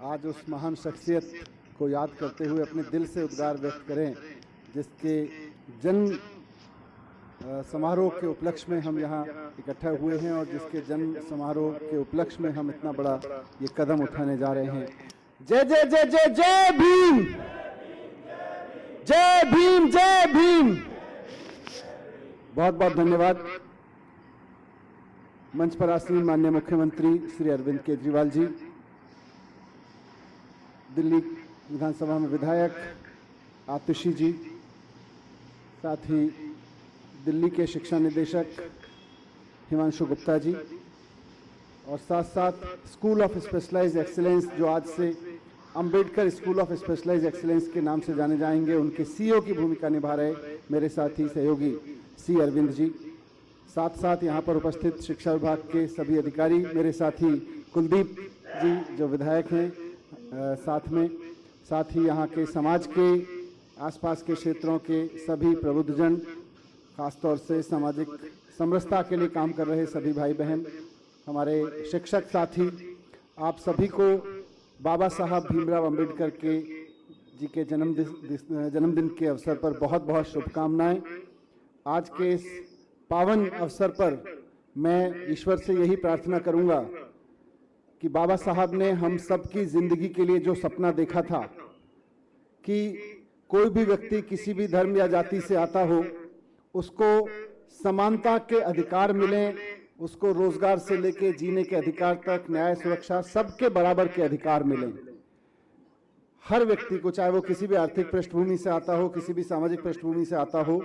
आज उस महान शख्सियत को याद करते हुए अपने दिल से उद्गार व्यक्त करें, जिसके जन्म समारोह के उपलक्ष्य में हम यहाँ इकट्ठा हुए हैं और जिसके जन्म समारोह के उपलक्ष्य में हम इतना बड़ा ये कदम उठाने जा रहे हैं। जय जय जय जय जय भीम, जय भीम, जय भीम। बहुत बहुत धन्यवाद। मंच पर आसीन माननीय मुख्यमंत्री श्री अरविंद केजरीवाल जी, दिल्ली विधानसभा में विधायक आतिशी जी, साथ ही दिल्ली के शिक्षा निदेशक हिमांशु गुप्ता जी, और साथ साथ स्कूल ऑफ स्पेशलाइज्ड एक्सीलेंस जो आज से Ambedkar school of specialised excellence के नाम से जाने जाएंगे, उनके सीईओ की भूमिका निभा रहे मेरे साथी सहयोगी सी अरविंद जी, साथ साथ यहाँ पर उपस्थित शिक्षा विभाग के सभी अधिकारी, मेरे साथी कुलदीप जी जो विधायक हैं साथ में, साथ ही यहाँ के समाज के आसपास के क्षेत्रों के सभी प्रबुद्धजन, खासतौर से सामाजिक समरसता के लिए काम कर रहे सभी भाई बहन, हमारे शिक्षक साथी, आप सभी को बाबा साहब भीमराव अंबेडकर के जी के जन्मदिन के अवसर पर बहुत बहुत शुभकामनाएं। आज के इस पावन अवसर पर मैं ईश्वर से यही प्रार्थना करूंगा कि बाबा साहब ने हम सबकी जिंदगी के लिए जो सपना देखा था कि कोई भी व्यक्ति किसी भी धर्म या जाति से आता हो, उसको समानता के अधिकार मिलें, उसको रोजगार से लेकर जीने के अधिकार तक, न्याय सुरक्षा, सबके बराबर के अधिकार मिलें। हर व्यक्ति को, चाहे वो किसी भी आर्थिक पृष्ठभूमि से आता हो, किसी भी सामाजिक पृष्ठभूमि से आता हो,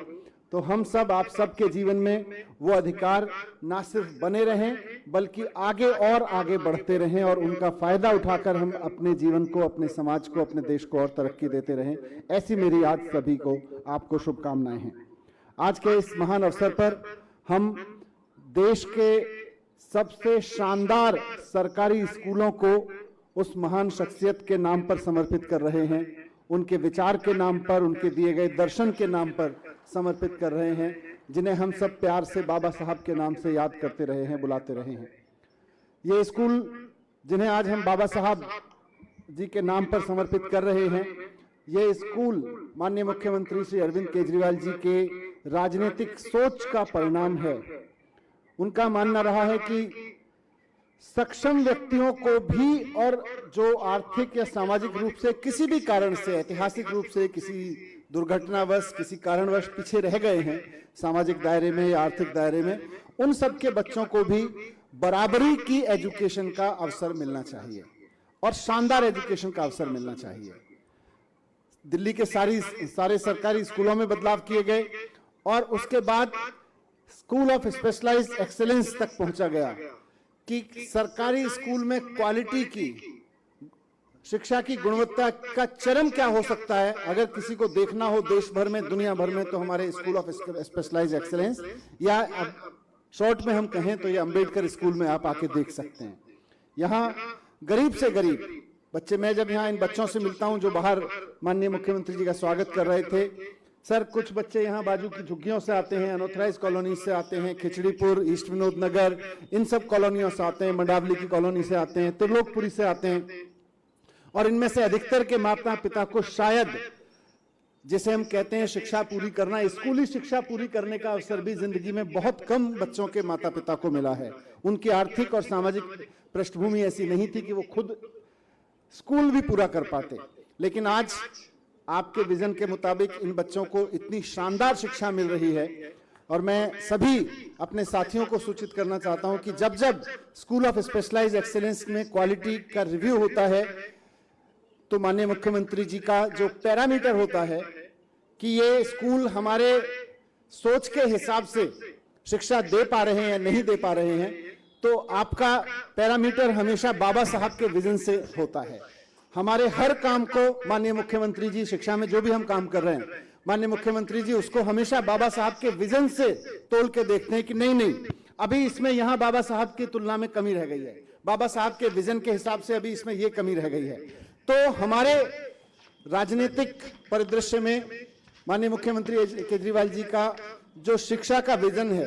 तो हम सब, आप सबके जीवन में वो अधिकार ना सिर्फ बने रहें बल्कि आगे और आगे बढ़ते रहें और उनका फायदा उठाकर हम अपने जीवन को, अपने समाज को, अपने देश को और तरक्की देते रहें। ऐसी मेरी आज सभी को, आपको शुभकामनाएं हैं। आज के इस महान अवसर पर हम देश के सबसे शानदार सरकारी स्कूलों को उस महान शख्सियत के नाम पर समर्पित कर रहे हैं, उनके विचार के नाम पर, उनके दिए गए दर्शन के नाम पर समर्पित कर रहे हैं, जिन्हें हम सब प्यार से बाबा साहब के नाम से याद करते रहे हैं, बुलाते रहे हैं। ये स्कूल जिन्हें आज हम बाबा साहब जी के नाम पर समर्पित कर रहे हैं, ये स्कूल माननीय मुख्यमंत्री श्री अरविंद केजरीवाल जी के राजनीतिक सोच का परिणाम है। उनका मानना रहा है कि सक्षम व्यक्तियों को भी, और जो आर्थिक या सामाजिक रूप से किसी भी कारण से, ऐतिहासिक रूप से किसी दुर्घटनावश, किसी कारणवश पीछे रह गए हैं सामाजिक दायरे में या आर्थिक दायरे में, उन सब के बच्चों को भी बराबरी की एजुकेशन का अवसर मिलना चाहिए और शानदार एजुकेशन का अवसर मिलना चाहिए। दिल्ली के सारे सरकारी स्कूलों में बदलाव किए गए और उसके बाद स्कूल ऑफ स्पेशलाइज्ड एक्सीलेंस तक पहुंचा गया कि सरकारी स्कूल में क्वालिटी की, शिक्षा की गुणवत्ता का चरम क्या हो सकता है। अगर किसी को देखना हो देश भर में, दुनिया भर में, तो हमारे स्कूल ऑफ स्पेशलाइज्ड एक्सीलेंस, या शॉर्ट में हम कहें तो ये अंबेडकर स्कूल में आप आके देख सकते हैं। यहाँ गरीब से गरीब बच्चे, मैं जब यहाँ इन बच्चों से मिलता हूँ जो बाहर माननीय मुख्यमंत्री जी का स्वागत कर रहे थे, सर कुछ बच्चे यहाँ बाजू की झुग्गियों से आते हैं, अनऑथराइज कॉलोनी से आते हैं, खिचड़ीपुर, ईस्ट विनोद नगर, इन सब कॉलोनियों से आते हैं, मंडावली की कॉलोनी से आते हैं, त्रिलोकपुरी से आते हैं, और इनमें से अधिकतर के माता पिता को शायद, जिसे हम कहते हैं शिक्षा पूरी करना, स्कूली शिक्षा पूरी करने का अवसर भी जिंदगी में बहुत कम बच्चों के माता पिता को मिला है। उनकी आर्थिक और सामाजिक पृष्ठभूमि ऐसी नहीं थी कि वो खुद स्कूल भी पूरा कर पाते। लेकिन आज आपके विजन के मुताबिक इन बच्चों को इतनी शानदार शिक्षा मिल रही है, और मैं सभी अपने साथियों को सूचित करना चाहता हूं कि जब जब स्कूल ऑफ स्पेशलाइज्ड एक्सीलेंस में क्वालिटी का रिव्यू होता है तो माननीय मुख्यमंत्री जी का जो पैरामीटर होता है कि ये स्कूल हमारे सोच के हिसाब से शिक्षा दे पा रहे हैं या नहीं दे पा रहे हैं, तो आपका पैरामीटर हमेशा बाबा साहब के विजन से होता है। हमारे हर काम को माननीय मुख्यमंत्री जी, शिक्षा में जो भी हम काम कर रहे हैं, माननीय मुख्यमंत्री जी उसको हमेशा बाबा साहब के विजन से तोल के देखते हैं कि नहीं, अभी इसमें यहाँ बाबा साहब की तुलना में कमी रह गई है, बाबा साहब के विजन के हिसाब से अभी इसमें ये कमी रह गई है। तो हमारे राजनीतिक परिदृश्य में माननीय मुख्यमंत्री केजरीवाल जी का जो शिक्षा का विजन है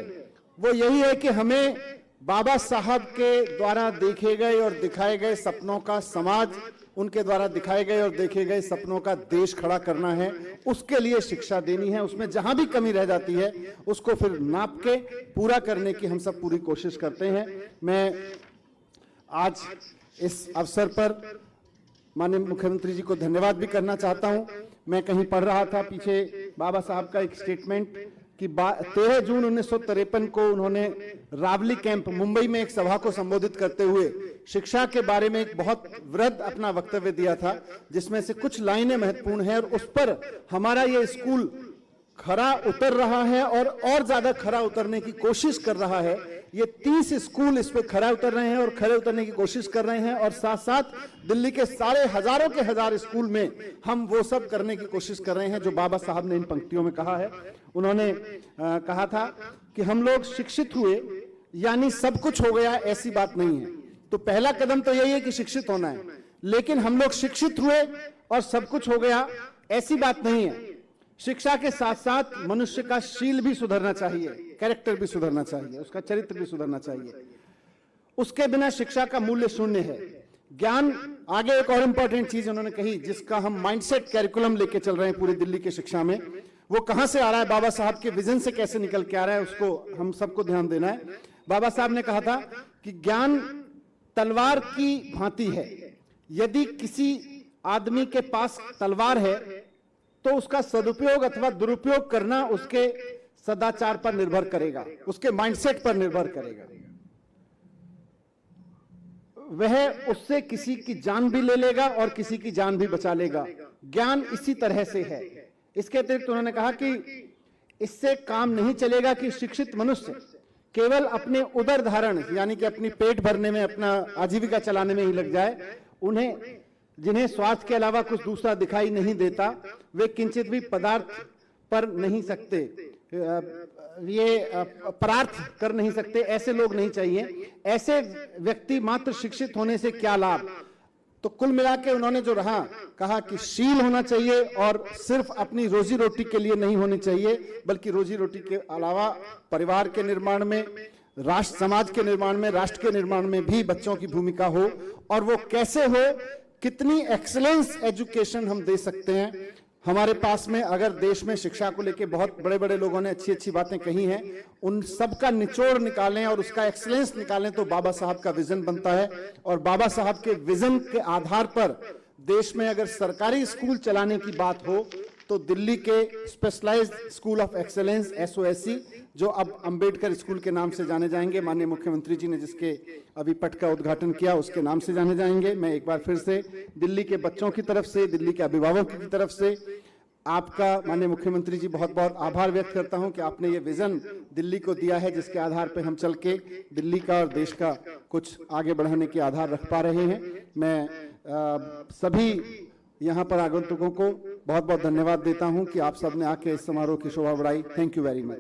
वो यही है कि हमें बाबा साहब के द्वारा देखे गए और दिखाए गए सपनों का समाज, उनके द्वारा दिखाए गए और देखे गए सपनों का देश खड़ा करना है। उसके लिए शिक्षा देनी है। उसमें जहां भी कमी रह जाती है उसको फिर नाप के पूरा करने की हम सब पूरी कोशिश करते हैं। मैं आज इस अवसर पर माननीय मुख्यमंत्री जी को धन्यवाद भी करना चाहता हूं। मैं कहीं पढ़ रहा था पीछे बाबा साहब का एक स्टेटमेंट कि 13 जून 1953 को उन्होंने रावली कैंप मुंबई में एक सभा को संबोधित करते हुए शिक्षा के बारे में एक बहुत वृहद अपना वक्तव्य दिया था, जिसमें से कुछ लाइनें महत्वपूर्ण हैं और उस पर हमारा ये स्कूल खरा उतर रहा है और ज्यादा खरा उतरने की कोशिश कर रहा है। ये 30 स्कूल इस पे खरा उतर रहे हैं और खरे उतरने की कोशिश कर रहे हैं और साथ साथ दिल्ली के सारे हजारों के हजार स्कूल में हम वो सब करने की कोशिश कर रहे हैं जो बाबा साहब ने इन पंक्तियों में कहा है। उन्होंने कहा था कि हम लोग शिक्षित हुए यानी सब कुछ हो गया, ऐसी बात नहीं है। तो पहला कदम तो यही है कि शिक्षित होना है, लेकिन हम लोग शिक्षित हुए और सब कुछ हो गया ऐसी बात नहीं है। शिक्षा के साथ साथ मनुष्य का शील भी सुधरना चाहिए, कैरेक्टर भी सुधरना चाहिए, उसका चरित्र भी सुधरना चाहिए। उसके बिना शिक्षा का मूल्य शून्य है। ज्ञान, आगे एक और इंपॉर्टेंट चीज उन्होंने कही जिसका हम माइंडसेट कैरिकुलम लेके चल रहे हैं पूरी दिल्ली की शिक्षा में, वो कहां से आ रहा है, बाबा साहब के विजन से कैसे निकल के आ रहा है, उसको हम सबको ध्यान देना है। बाबा साहब ने कहा था कि ज्ञान तलवार की भांति है। यदि किसी आदमी के पास तलवार है तो उसका सदुपयोग अथवा दुरुपयोग करना उसके सदाचार पर निर्भर करेगा, उसके माइंडसेट पर निर्भर करेगा। वह उससे किसी की जान भी ले लेगा और किसी की जान भी बचा लेगा। ज्ञान इसी तरह से है। इसके अतिरिक्त उन्होंने कहा कि इससे काम नहीं चलेगा कि शिक्षित मनुष्य केवल अपने उदर धारण यानी कि अपनी पेट भरने में, अपना आजीविका चलाने में ही लग जाए। उन्हें, जिन्हें स्वार्थ के अलावा कुछ दूसरा दिखाई नहीं देता, वे किंचित भी पदार्थ पर नहीं सकते, ये परार्थ कर नहीं सकते, ऐसे लोग नहीं चाहिए। ऐसे व्यक्ति मात्र शिक्षित होने से क्या लाभ। तो कुल मिला के उन्होंने जो कहा कि शील होना चाहिए और सिर्फ अपनी रोजी रोटी के लिए नहीं होनी चाहिए, बल्कि रोजी रोटी के अलावा परिवार के निर्माण में, राष्ट्र समाज के निर्माण में, राष्ट्र के निर्माण में भी बच्चों की भूमिका हो। और वो कैसे हो, कितनी एक्सीलेंस एजुकेशन हम दे सकते हैं। हमारे पास में अगर देश में शिक्षा को लेकर बहुत बड़े बड़े लोगों ने अच्छी अच्छी बातें कही हैं, उन सब का निचोड़ निकालें और उसका एक्सीलेंस निकालें तो बाबा साहब का विजन बनता है। और बाबा साहब के विजन के आधार पर देश में अगर सरकारी स्कूल चलाने की बात हो तो दिल्ली के specialised school of excellence SOSC, जो अब अंबेडकर स्कूल के नाम से जाने जाएंगे, माननीय मुख्यमंत्री जी ने जिसके अभी पट का उद्घाटन किया उसके नाम से जाने जाएंगे। मैं एक बार फिर से दिल्ली के बच्चों की तरफ से, दिल्ली के अभिभावकों की तरफ से आपका माननीय मुख्यमंत्री जी बहुत बहुत आभार व्यक्त करता हूं कि आपने ये विजन दिल्ली को दिया है जिसके आधार पर हम चल के दिल्ली का और देश का कुछ आगे बढ़ाने के आधार रख पा रहे हैं। मैं सभी यहाँ पर आगंतुकों को बहुत बहुत धन्यवाद देता हूं कि आप सबने आके इस समारोह की शोभा बढ़ाई। Thank you very much.